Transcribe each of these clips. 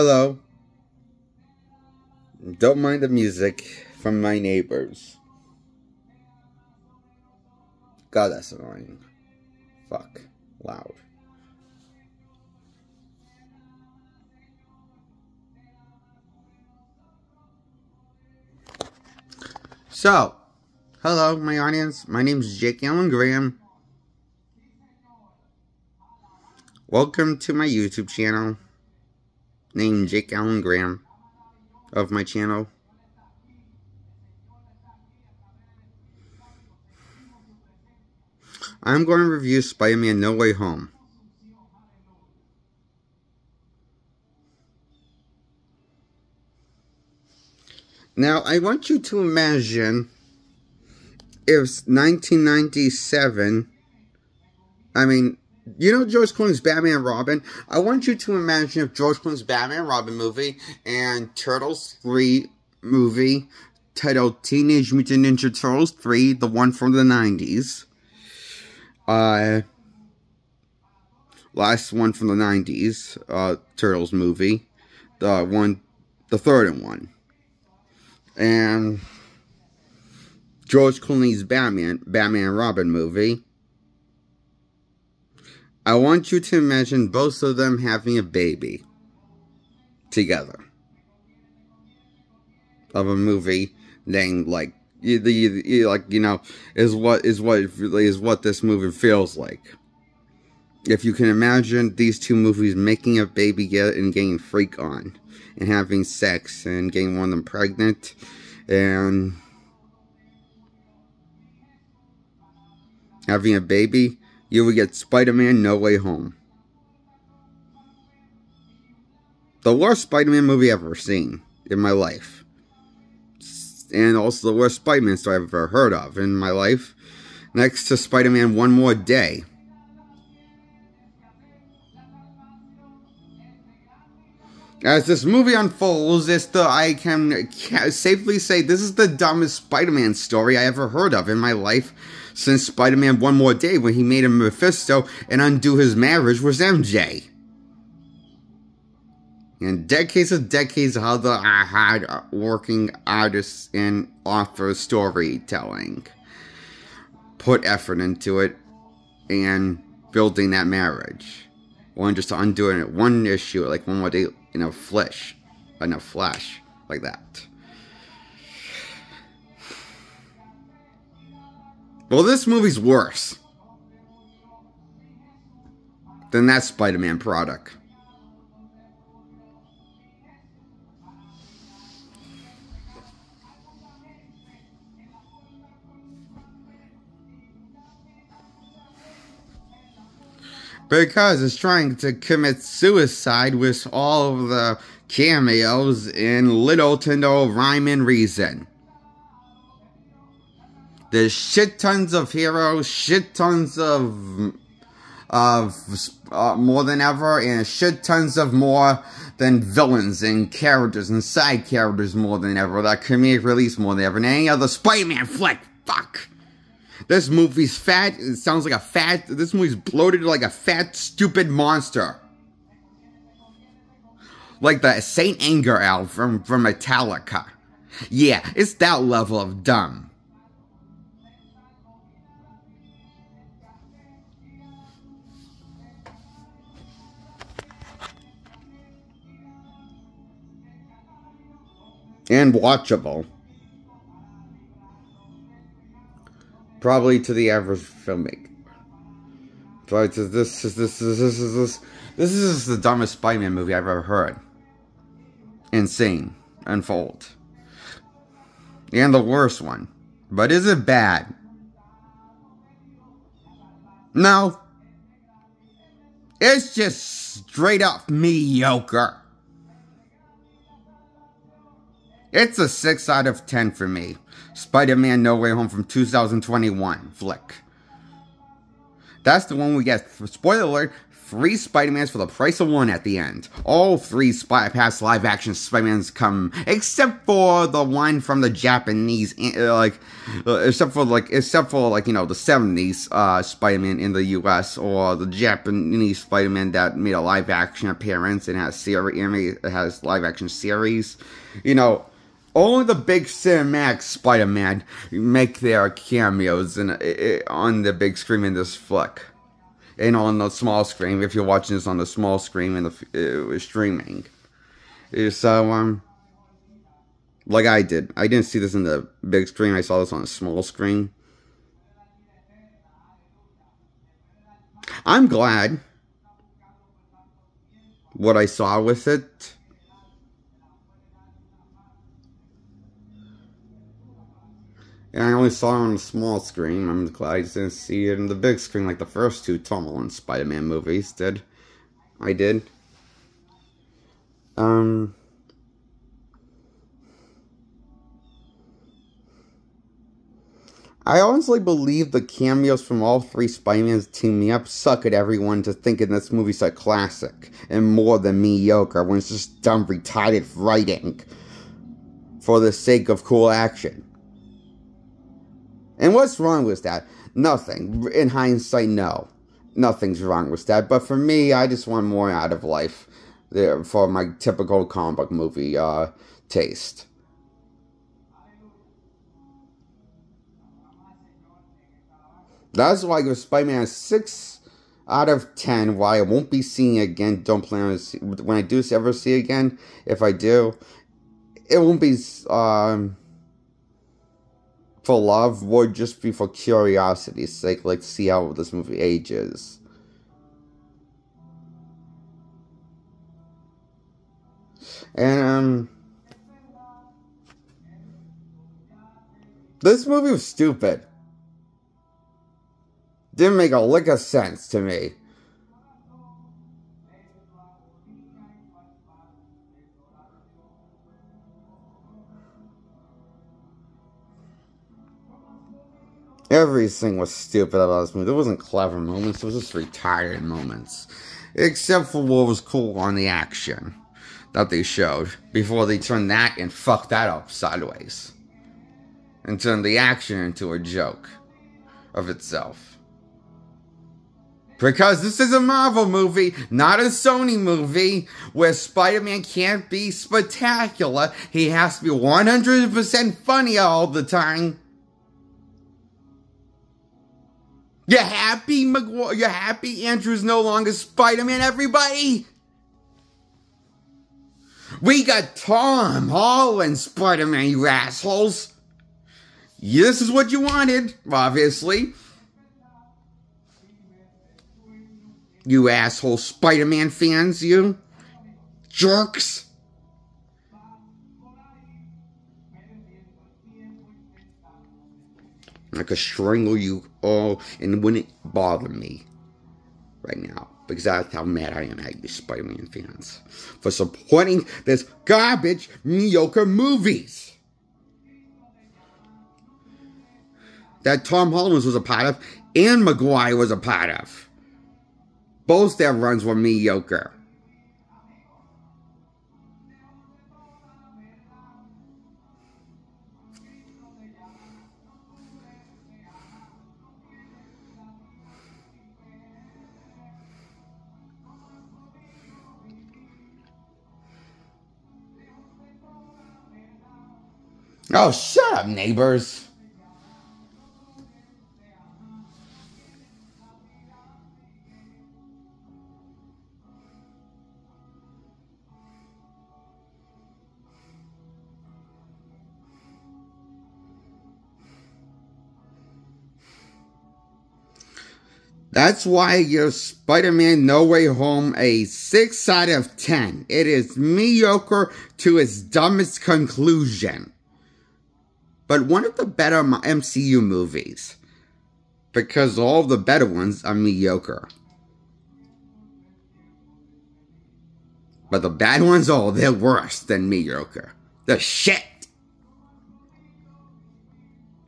Hello. Don't mind the music from my neighbors. God, that's annoying. Fuck. Loud. So, hello, my audience. My name is Jake Allen Graham. Welcome to my YouTube channel, named Jake Allen Graham, of my channel. I'm going to review Spider-Man No Way Home. Now, I want you to imagine if 1997, you know George Clooney's Batman and Robin? I want you to imagine if George Clooney's Batman and Robin movie and Turtles 3 movie titled Teenage Mutant Ninja Turtles 3, the one from the 90s. Last one from the 90s, Turtles movie. The third one. And George Clooney's Batman and Robin movie. I want you to imagine both of them having a baby together. Of a movie named is what this movie feels like. If you can imagine these two movies making a baby and getting freak on and having sex and getting one of them pregnant and having a baby, you would get Spider-Man No Way Home. The worst Spider-Man movie I've ever seen in my life. And also the worst Spider-Man story I've ever heard of in my life. Next to Spider-Man One More Day. As this movie unfolds, I can safely say this is the dumbest Spider-Man story I ever heard of in my life since Spider-Man One More Day, when he made a Mephisto and undo his marriage with MJ. And decades of other hard-working artists and authors storytelling put effort into it and building that marriage. One just to undo it, one issue, like One More Day, in a flash, like that. Well, this movie's worse than that Spider-Man product. Because it's trying to commit suicide with all of the cameos in little to no rhyme and reason. There's shit tons of heroes, shit tons of more than ever, and shit tons of more than villains and characters and side characters more than ever. That comedic release more than ever than any other Spider-Man flick. Fuck. This movie's fat. It sounds like a fat. This movie's bloated like a fat, stupid monster. Like the Saint Anger album from Metallica. Yeah, it's that level of dumb. And watchable. Probably to the average filmmaker. But this is the dumbest Spider-Man movie I've ever heard. Insane. Unfold. And the worst one. But is it bad? No. It's just straight up mediocre. It's a 6 out of 10 for me. Spider-Man No Way Home from 2021 flick. That's the one we get, spoiler alert, 3 Spider-Mans for the price of 1 at the end. All 3 past live-action Spider-Mans come, except for the one from the Japanese, except for the 70s Spider-Man in the U.S., or the Japanese Spider-Man that made a live-action appearance and has live-action series. Only the big cinematic Spider-Man make their cameos on the big screen in this flick. And on the small screen, if you're watching this on the small screen in the streaming. So, like I did. I didn't see this in the big screen. I saw this on a small screen. I'm glad what I saw with it. And I only saw it on the small screen. I'm glad I didn't see it in the big screen like the first 2 Tom Holland Spider-Man movies did. I did. I honestly believe the cameos from all 3 Spider-Mans teaming up suck at everyone to thinking this movie's a classic and more than mediocre when it's just dumb, retarded writing for the sake of cool action. And what's wrong with that? Nothing. In hindsight, no. Nothing's wrong with that. But for me, I just want more out of life for my typical comic book movie taste. That's why I give Spider-Man a 6 out of 10. Why I won't be seeing it again. Don't plan on when I do ever see it again. If I do, it won't be for love, would just be for curiosity's sake, like see how this movie ages. And this movie was stupid. Didn't make a lick of sense to me. Everything was stupid about this movie. There wasn't clever moments. It was just retired moments. Except for what was cool on the action that they showed. Before they turned that and fucked that up sideways. And turned the action into a joke of itself. Because this is a Marvel movie, not a Sony movie, where Spider-Man can't be spectacular. He has to be 100% funny all the time. You happy, Maguire? You happy Andrew's no longer Spider-Man, everybody? We got Tom Holland Spider-Man, you assholes. This is what you wanted, obviously. You asshole Spider-Man fans, you jerks. I could strangle you all and it wouldn't bother me right now. Because that's how mad I am at you Spider-Man fans. For supporting this garbage, mediocre movies. That Tom Holland was a part of and Maguire was a part of. Both their runs were mediocre. Oh, shut up, neighbors. That's why I give Spider-Man No Way Home a 6 out of 10. It is mediocre to its dumbest conclusion. But one of the better MCU movies. Because all the better ones are mediocre. But the bad ones, oh, they're worse than mediocre. They're shit.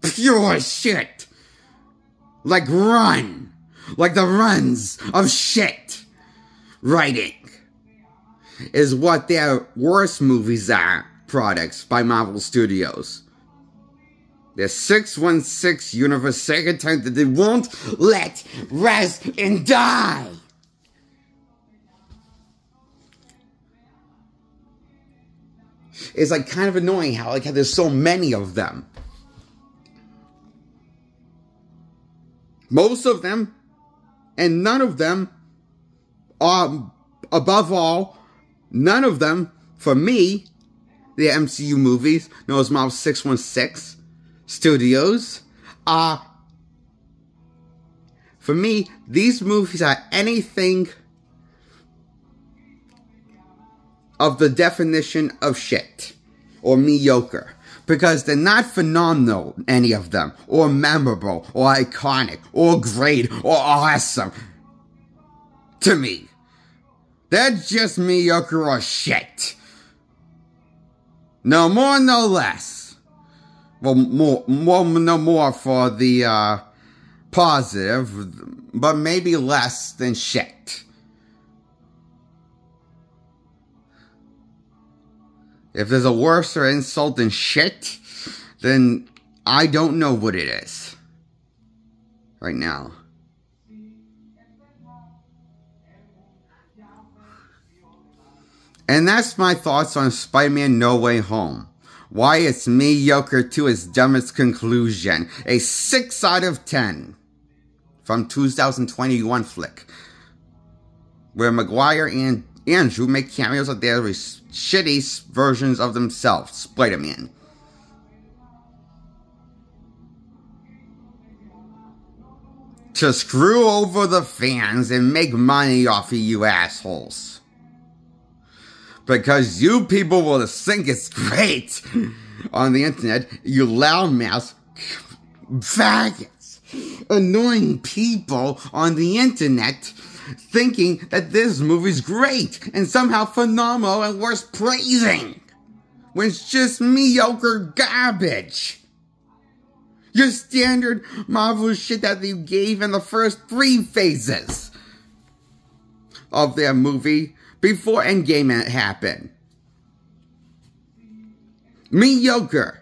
Pure shit. Like Run. Like the runs of shit. writing is what their worst movies are, products by Marvel Studios. The 616 universe, second time that they won't let rest and die. It's like kind of annoying how there's so many of them. Most of them, and none of them, above all, none of them, for me, the MCU movies, known as Marvel 616 Studios, for me, these movies are anything of the definition of shit or mediocre, because they're not phenomenal, any of them, or memorable, or iconic, or great, or awesome to me. They're just mediocre or shit. No more, no less. Well, no more for the positive, but maybe less than shit. If there's a worse insult than shit, then I don't know what it is right now. And that's my thoughts on Spider-Man No Way Home. Why it's mediocre to its dumbest conclusion. A 6 out of 10 from 2021 flick, where Maguire and Andrew make cameos of their shitty versions of themselves, Spider-Man. To screw over the fans and make money off of you assholes. Because you people will think it's great on the internet, you loudmouth faggots, annoying people on the internet, thinking that this movie's great and somehow phenomenal and worth praising, when it's just mediocre garbage. Your standard Marvel shit that you gave in the first 3 phases of their movie before Endgame happened. Mediocre.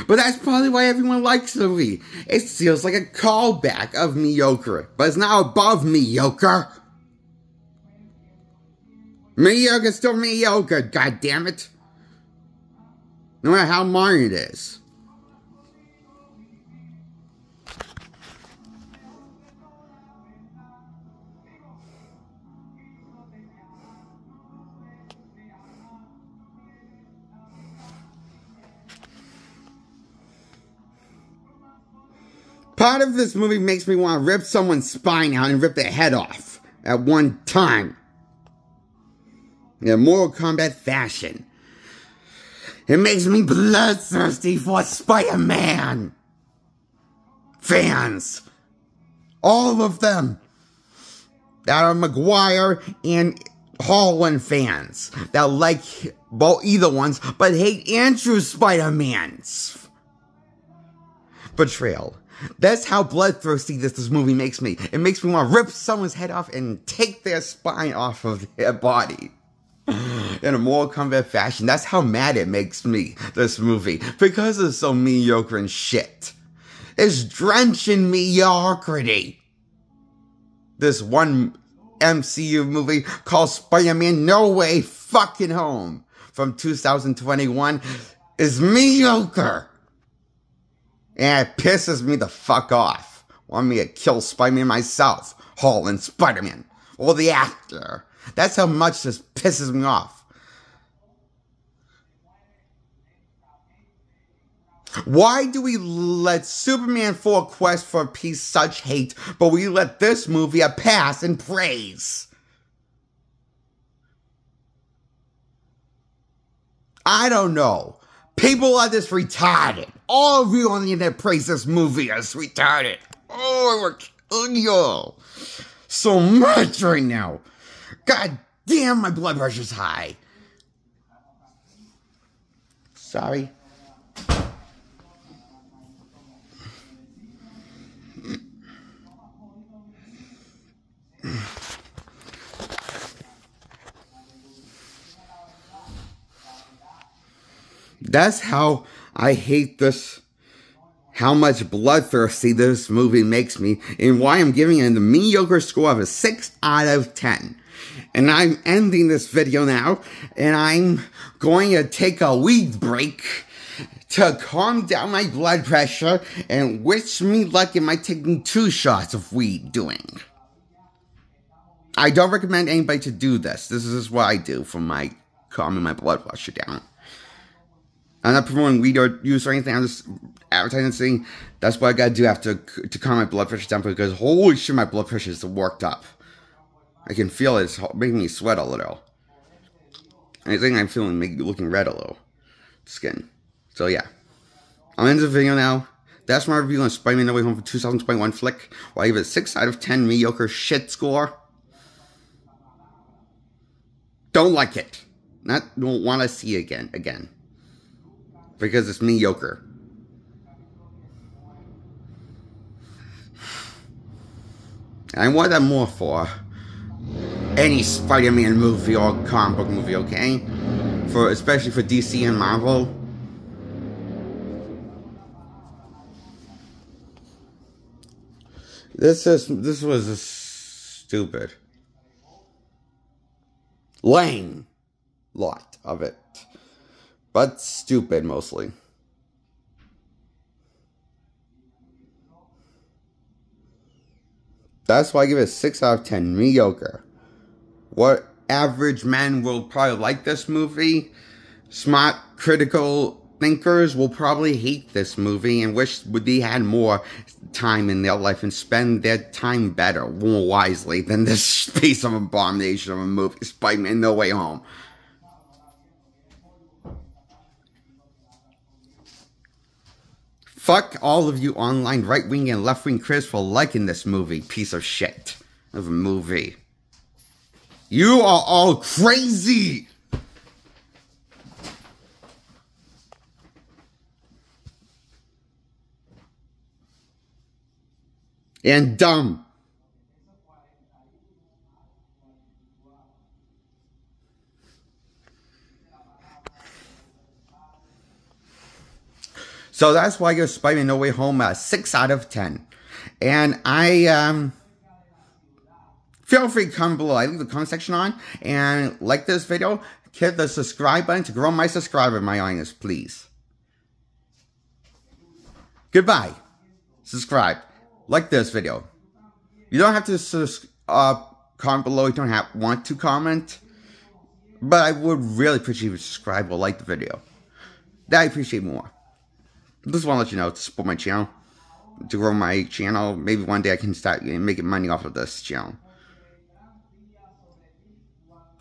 But that's probably why everyone likes the movie. It feels like a callback of mediocre, but it's not above mediocre. Mediocre's still mediocre, goddammit. No matter how modern it is. Part of this movie makes me want to rip someone's spine out and rip their head off at one time. In a Mortal Kombat fashion. It makes me bloodthirsty for Spider-Man fans. All of them that are Maguire and Holland fans that like both either ones but hate Andrew Spider-Man's portrayal. That's how bloodthirsty this movie makes me. It makes me want to rip someone's head off and take their spine off of their body. In a Mortal Kombat fashion. That's how mad it makes me, this movie. Because it's so mediocre and shit. It's drenched in mediocrity. This one MCU movie called Spider-Man No Way Fucking Home from 2021 is mediocre. And it pisses me the fuck off. Want me to kill Spider-Man myself. Holland Spider-Man. Or the actor. That's how much this pisses me off. Why do we let Superman 4 Quest for Peace such hate, but we let this movie a pass and praise? I don't know. People are just retarded. All of you on the internet praise this movie as retarded. Oh, we're killing you so much right now. God damn, my blood pressure's high. Sorry. That's how I hate this. How much bloodthirsty this movie makes me, and why I'm giving it a mediocre score of a 6 out of 10. And I'm ending this video now, and I'm going to take a weed break to calm down my blood pressure, and wish me luck in my taking 2 shots of weed doing. I don't recommend anybody to do this. This is what I do for my calming my blood pressure down. I'm not promoting weed or use or anything. I'm just advertising saying that's what I gotta do after to calm my blood pressure down, because holy shit, my blood pressure is worked up. I can feel it. It's making me sweat a little. And I think I'm feeling looking red a little. Skin. So yeah. I'm into the video now. That's my review on Spider-Man No Way Home for 2021 flick. Well, I give it a 6 out of 10 mediocre shit score. Don't like it. Don't want to see it again. Because it's mediocre. I want that more for any Spider-Man movie or comic book movie, okay? Especially for DC and Marvel. This was stupid. Lame lot of it. But stupid, mostly. That's why I give it a 6 out of 10. Mediocre. What average men will probably like this movie. Smart, critical thinkers will probably hate this movie and wish they had more time in their life and spend their time better, more wisely than this piece of abomination of a movie, Spider-Man No Way Home. Fuck all of you online right-wing and left-wing critics for liking this movie, piece of shit of a movie. You are all crazy! And dumb. So that's why I give Spider-Man No Way Home a 6 out of 10. And feel free to comment below. I leave the comment section on. And like this video, hit the subscribe button to grow my subscriber, my audience, please. Goodbye. Subscribe. Like this video. You don't have to comment below. You don't want to comment. But I would really appreciate if you subscribe or like the video. That I appreciate more. Just want to let you know to support my channel, to grow my channel. Maybe one day I can start making money off of this channel.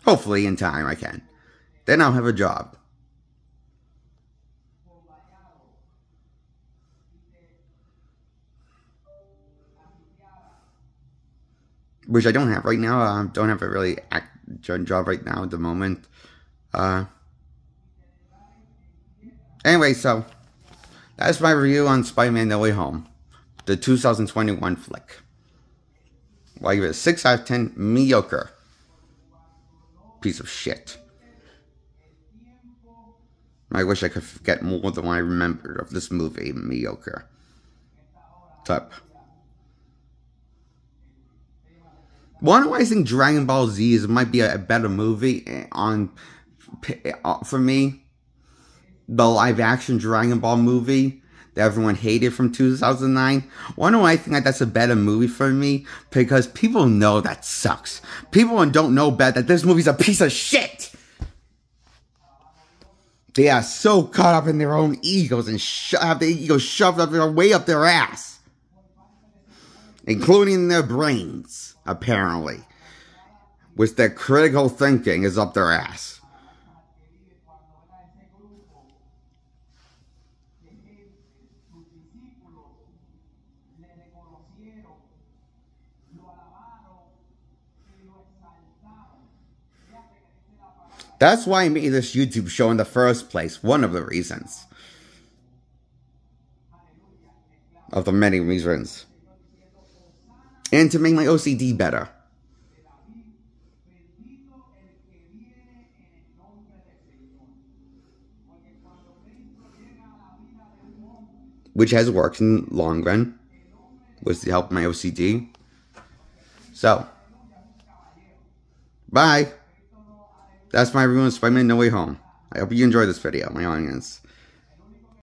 Hopefully in time I can. Then I'll have a job. Which I don't have right now. I don't have a really job right now at the moment. Anyway, so that's my review on Spider-Man No Way Home, the 2021 flick. Well, I give it a 6 out of 10, mediocre. Piece of shit. I wish I could forget more than what I remembered of this movie, mediocre. Type. Why do I think Dragon Ball Z might be a better movie for me? The live-action Dragon Ball movie that everyone hated from 2009. Why do I think that's a better movie for me? Because people know that sucks. People don't know better that this movie's a piece of shit. They are so caught up in their own egos and have their egos shoved up way up their ass. Including their brains, apparently. Which their critical thinking is up their ass. That's why I made this YouTube show in the first place. One of the reasons. Of the many reasons. And to make my OCD better. which has worked in the long run, was to help my OCD. So, bye. That's my review of Spider-Man No Way Home. I hope you enjoyed this video, my audience.